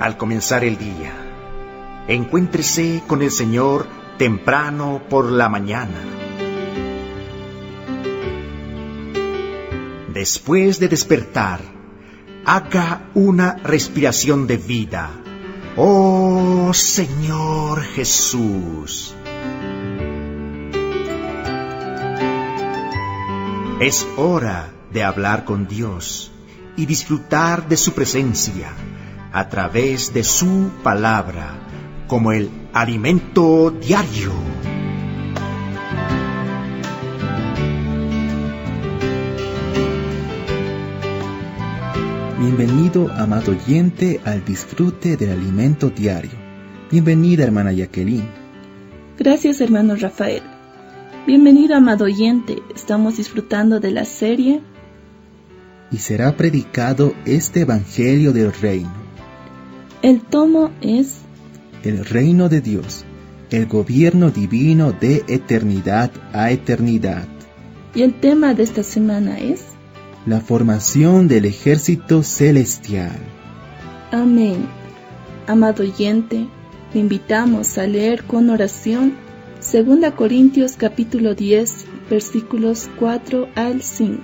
al comenzar el día. Encuéntrese con el Señor temprano por la mañana. Después de despertar, haga una respiración de vida. ¡Oh, Señor Jesús! Es hora de hablar con Dios y disfrutar de su presencia a través de su palabra como el alimento diario. Bienvenido, amado oyente, al disfrute del alimento diario. Bienvenida, hermana Jacqueline. Gracias, hermano Rafael. Bienvenido, amado oyente. Estamos disfrutando de la serie Y será predicado este Evangelio del Reino. El tomo es El Reino de Dios, el gobierno divino de eternidad a eternidad. y el tema de esta semana es La formación del ejército celestial. Amén. Amado oyente, te invitamos a leer con oración 2 Corintios capítulo 10, versículos 4 al 5.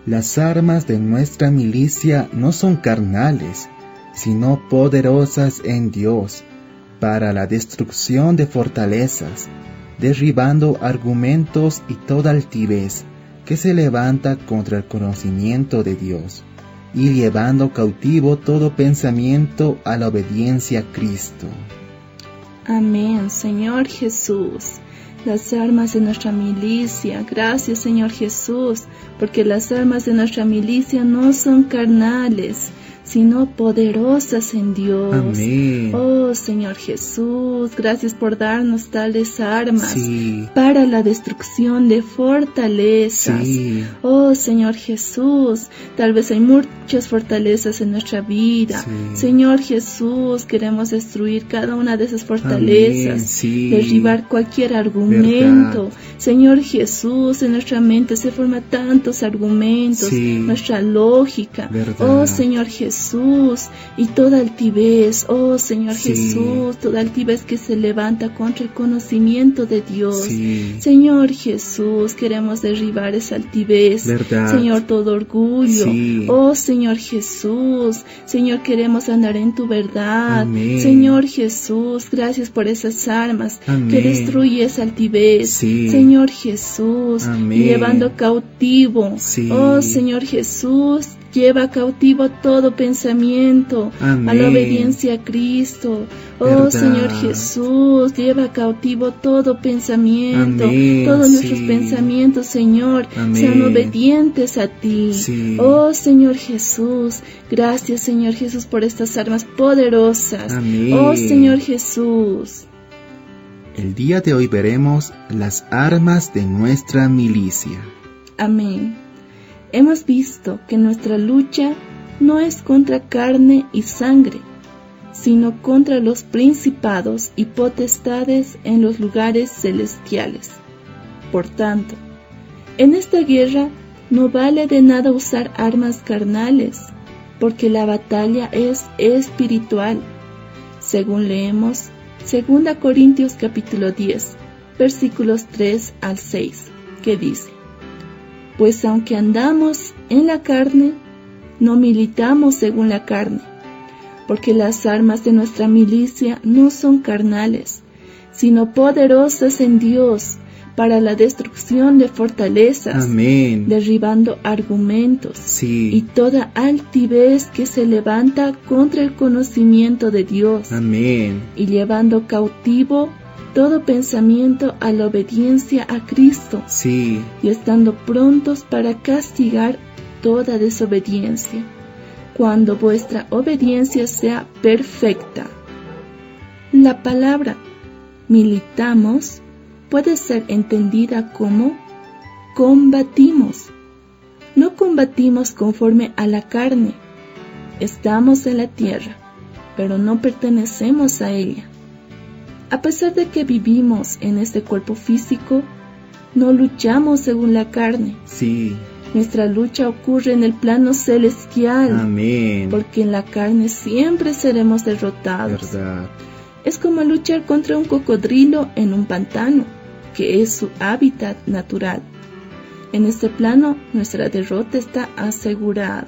Las armas de nuestra milicia no son carnales, sino poderosas en Dios, para la destrucción de fortalezas, derribando argumentos y toda altivez que se levanta contra el conocimiento de Dios, y llevando cautivo todo pensamiento a la obediencia a Cristo. Amén, Señor Jesús. Las armas de nuestra milicia, gracias, Señor Jesús, porque las armas de nuestra milicia no son carnales, sino poderosas en Dios. Amén. Oh, Señor Jesús, gracias por darnos tales armas Sí. para la destrucción de fortalezas. Sí. Oh, Señor Jesús, tal vez hay muchas fortalezas en nuestra vida. Sí. Señor Jesús, queremos destruir cada una de esas fortalezas, Amén. Sí. derribar cualquier argumento. Verdad. Señor Jesús, en nuestra mente se forman tantos argumentos, Sí. nuestra lógica. Verdad. Oh, Señor Jesús, y toda altivez, oh, Señor Sí. Jesús, toda altivez que se levanta contra el conocimiento de Dios. Sí. Señor Jesús, queremos derribar esa altivez. Verdad. Señor, todo orgullo. Sí. Oh, Señor Jesús, Señor, queremos andar en tu verdad. Amén. Señor Jesús, gracias por esas armas Amén. que destruye esa altivez. Sí. Señor Jesús, Amén. llevando cautivo. Sí. Oh, Señor Jesús, lleva cautivo todo pensamiento Amén. a la obediencia a Cristo. Oh, Verdad. Señor Jesús, lleva cautivo todo pensamiento. Amén. Todos Sí. nuestros pensamientos, Señor, Amén. sean obedientes a ti. Sí. Oh, Señor Jesús, gracias, Señor Jesús, por estas armas poderosas. Amén. Oh, Señor Jesús. El día de hoy veremos las armas de nuestra milicia. Amén. Hemos visto que nuestra lucha no es contra carne y sangre, sino contra los principados y potestades en los lugares celestiales. Por tanto, en esta guerra no vale de nada usar armas carnales, porque la batalla es espiritual, según leemos 2 Corintios capítulo 10, versículos 3 al 6, que dice: Pues aunque andamos en la carne, no militamos según la carne, porque las armas de nuestra milicia no son carnales, sino poderosas en Dios para la destrucción de fortalezas, Amén. derribando argumentos Sí. y toda altivez que se levanta contra el conocimiento de Dios, Amén. y llevando cautivo todo pensamiento a la obediencia a Cristo, Sí. y estando prontos para castigar toda desobediencia, cuando vuestra obediencia sea perfecta. La palabra militamos puede ser entendida como combatimos. No combatimos conforme a la carne. Estamos en la tierra, pero no pertenecemos a ella. A pesar de que vivimos en este cuerpo físico, no luchamos según la carne. Sí. Nuestra lucha ocurre en el plano celestial. Amén. Porque en la carne siempre seremos derrotados. Verdad. Es como luchar contra un cocodrilo en un pantano, que es su hábitat natural. En este plano, nuestra derrota está asegurada.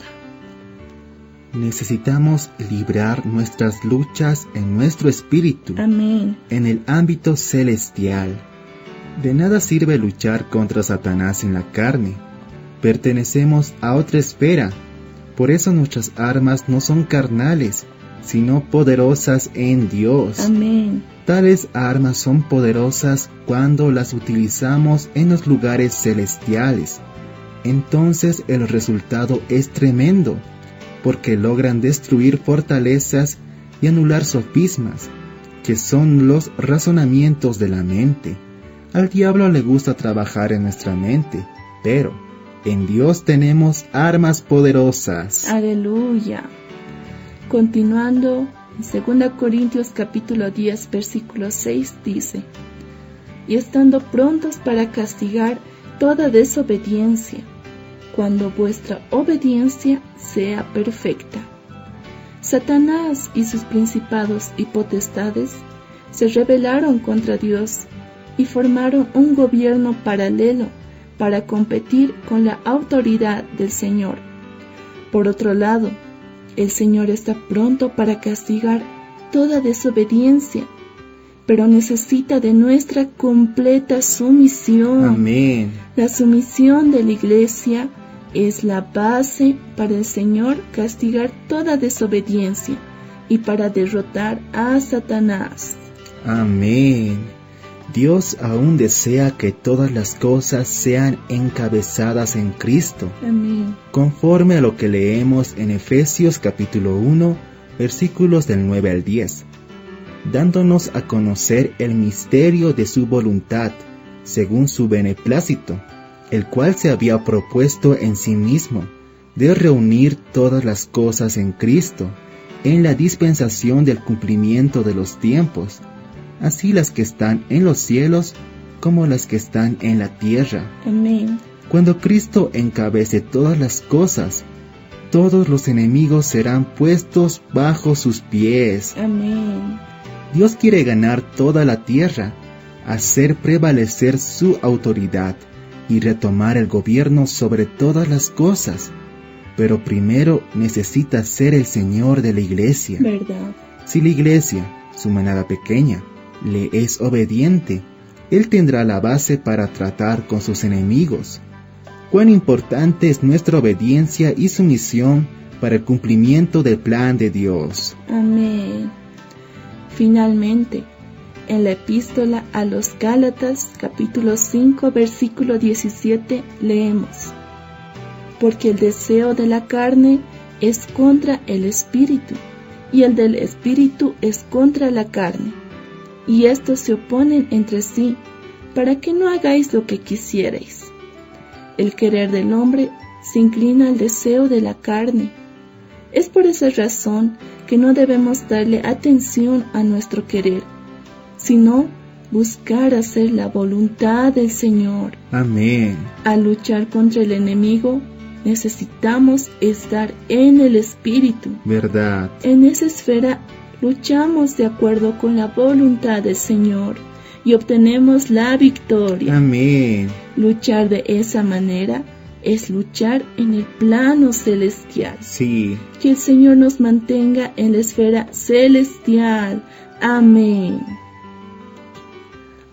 Necesitamos librar nuestras luchas en nuestro espíritu. Amén. En el ámbito celestial. De nada sirve luchar contra Satanás en la carne. Pertenecemos a otra esfera. Por eso nuestras armas no son carnales, sino poderosas en Dios. Amén. Tales armas son poderosas cuando las utilizamos en los lugares celestiales. Entonces el resultado es tremendo, porque logran destruir fortalezas y anular sofismas, que son los razonamientos de la mente. Al diablo le gusta trabajar en nuestra mente, pero en Dios tenemos armas poderosas. Aleluya. Continuando, en 2 Corintios capítulo 10, versículo 6 dice: y estando prontos para castigar toda desobediencia, cuando vuestra obediencia sea perfecta. Satanás y sus principados y potestades se rebelaron contra Dios y formaron un gobierno paralelo para competir con la autoridad del Señor. Por otro lado, el Señor está pronto para castigar toda desobediencia, pero necesita de nuestra completa sumisión. Amén. La sumisión de la iglesia es la base para el Señor castigar toda desobediencia y para derrotar a Satanás. Amén. Dios aún desea que todas las cosas sean encabezadas en Cristo. Amén. Conforme a lo que leemos en Efesios capítulo 1, versículos del 9 al 10, dándonos a conocer el misterio de su voluntad, según su beneplácito, el cual se había propuesto en sí mismo, de reunir todas las cosas en Cristo, en la dispensación del cumplimiento de los tiempos, así las que están en los cielos como las que están en la tierra. Amén. Cuando Cristo encabece todas las cosas, todos los enemigos serán puestos bajo sus pies. Amén. Dios quiere ganar toda la tierra, hacer prevalecer su autoridad y retomar el gobierno sobre todas las cosas. Pero primero necesita ser el Señor de la iglesia. ¿Verdad? Si la iglesia, su manada pequeña, le es obediente, Él tendrá la base para tratar con sus enemigos. Cuán importante es nuestra obediencia y sumisión para el cumplimiento del plan de Dios. Amén. Finalmente, en la epístola a los Gálatas, capítulo 5, versículo 17, leemos: porque el deseo de la carne es contra el espíritu, y el del espíritu es contra la carne, y estos se oponen entre sí, para que no hagáis lo que quisierais. El querer del hombre se inclina al deseo de la carne. Es por esa razón que no debemos darle atención a nuestro querer, sino buscar hacer la voluntad del Señor. Amén. Al luchar contra el enemigo, necesitamos estar en el Espíritu. Verdad. En esa esfera luchamos de acuerdo con la voluntad del Señor y obtenemos la victoria. Amén. Luchar de esa manera es luchar en el plano celestial. Sí. Que el Señor nos mantenga en la esfera celestial. Amén.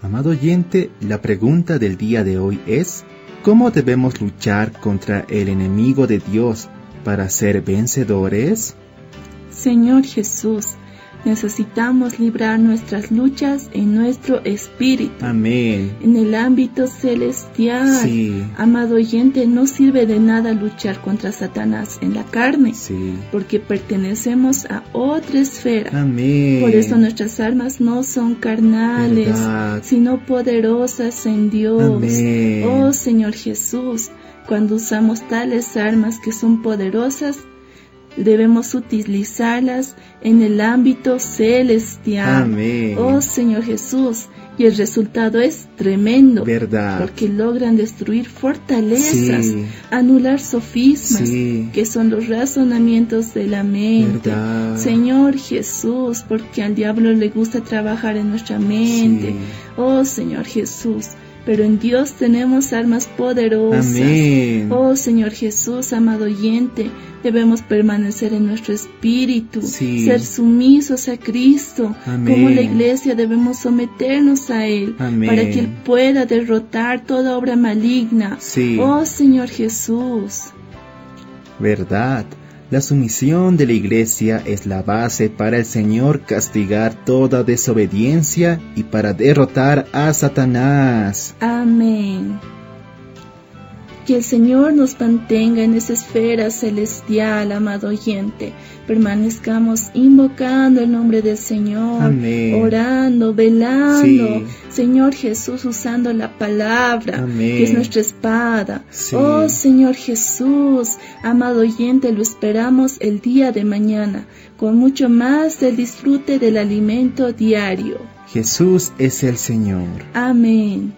Amado oyente, la pregunta del día de hoy es: ¿cómo debemos luchar contra el enemigo de Dios para ser vencedores? Señor Jesús, necesitamos librar nuestras luchas en nuestro espíritu. Amén. En el ámbito celestial. Sí. Amado oyente, no sirve de nada luchar contra Satanás en la carne, Sí. porque pertenecemos a otra esfera. Amén. Por eso nuestras armas no son carnales, Verdad. sino poderosas en Dios. Amén. Oh Señor Jesús, cuando usamos tales armas que son poderosas, debemos utilizarlas en el ámbito celestial. Amén. Oh Señor Jesús, y el resultado es tremendo, Verdad. porque logran destruir fortalezas, Sí. anular sofismas, Sí. que son los razonamientos de la mente. Verdad. Señor Jesús, porque al diablo le gusta trabajar en nuestra mente. Sí. Oh Señor Jesús, pero en Dios tenemos armas poderosas. Amén. Oh Señor Jesús, amado oyente, debemos permanecer en nuestro espíritu, Sí. ser sumisos a Cristo. Amén. Como la iglesia debemos someternos a Él, Amén. para que Él pueda derrotar toda obra maligna. Sí. Oh Señor Jesús. Verdad. La sumisión de la iglesia es la base para el Señor castigar toda desobediencia y para derrotar a Satanás. Amén. Que el Señor nos mantenga en esa esfera celestial, amado oyente. Permanezcamos invocando el nombre del Señor, Amén. orando, velando. Sí. Señor Jesús, usando la palabra, Amén. que es nuestra espada. Sí. Oh Señor Jesús, amado oyente, lo esperamos el día de mañana, con mucho más del disfrute del alimento diario. Jesús es el Señor. Amén.